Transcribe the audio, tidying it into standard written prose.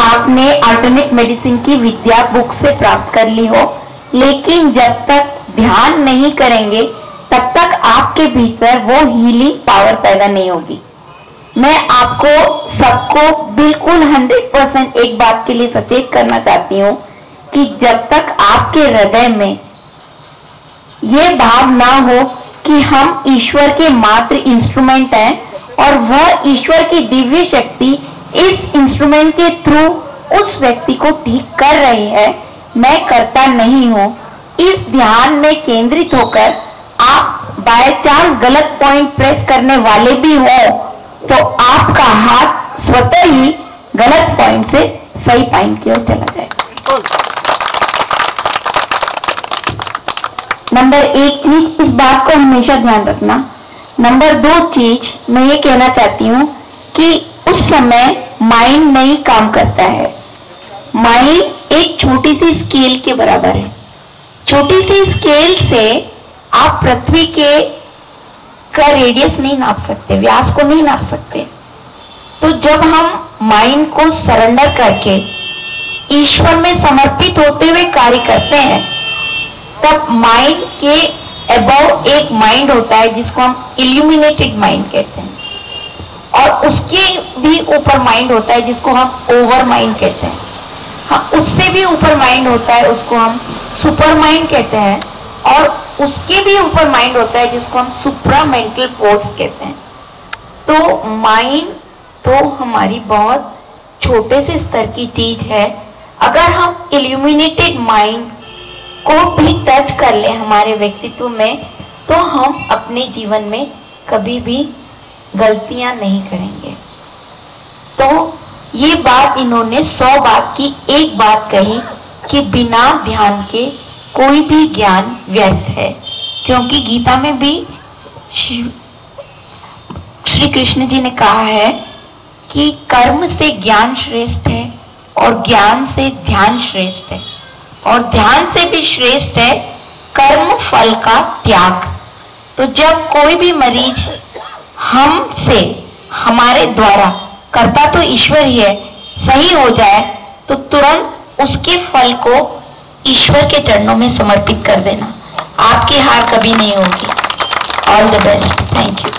आपने alternate medicine की विद्या book से प्राप्त कर ली हो, लेकिन जब तक ध्यान नहीं करेंगे तब तक आपके भीतर वो हीलिंग पावर पैदा नहीं होगी। मैं आपको सबको बिल्कुल 100% एक बात के लिए सचेत करना चाहती हूँ कि जब तक आपके हृदय में ये भाव ना हो कि हम ईश्वर के मात्र इंस्ट्रूमेंट हैं और वह ईश्वर की दिव्य शक्ति इस इंस्ट्रूमेंट के थ्रू उस व्यक्ति को ठीक कर रही है, मैं करता नहीं हूं, इस ध्यान में केंद्रित होकर आप बाय चांस गलत पॉइंट प्रेस करने वाले भी हो तो आपका हाथ स्वतः ही गलत पॉइंट से सही पॉइंट की ओर चला जाएगा। नंबर 1 चीज, इस बात को हमेशा ध्यान रखना। नंबर 2 चीज मैं ये कहना चाहती हूँ कि उस समय माइंड नहीं काम करता है। माइंड एक छोटी सी स्केल के बराबर है। छोटी सी स्केल से आप पृथ्वी का रेडियस नहीं नाप सकते, व्यास को नहीं नाप सकते। तो जब हम माइंड को सरेंडर करके ईश्वर में समर्पित होते हुए कार्य करते हैं, तब माइंड के अबव एक माइंड होता है जिसको हम इल्यूमिनेटेड माइंड कहते हैं, और उसके भी ऊपर माइंड होता है जिसको हम ओवर माइंड कहते हैं। हाँ, उससे भी ऊपर माइंड होता है, उसको हम सुपर माइंड कहते हैं, और उसके भी ऊपर माइंड होता है जिसको हम सुप्रा मेंटल फोर्स कहते हैं। तो माइंड तो हमारी बहुत छोटे से स्तर की चीज है। अगर हम इल्यूमिनेटेड माइंड को भी टच कर ले हमारे व्यक्तित्व में, तो हम अपने जीवन में कभी भी गलतियां नहीं करेंगे। तो ये बात इन्होंने 100 बात की एक बात कही कि बिना ध्यान के कोई भी ज्ञान व्यर्थ है, क्योंकि गीता में भी श्री कृष्ण जी ने कहा है कि कर्म से ज्ञान श्रेष्ठ है और ज्ञान से ध्यान श्रेष्ठ है, और ध्यान से भी श्रेष्ठ है कर्म फल का त्याग। तो जब कोई भी मरीज हमसे हमारे द्वारा, करता तो ईश्वर ही है, सही हो जाए तो तुरंत उसके फल को ईश्वर के चरणों में समर्पित कर देना। आपकी हार कभी नहीं होगी। All the best. Thank you.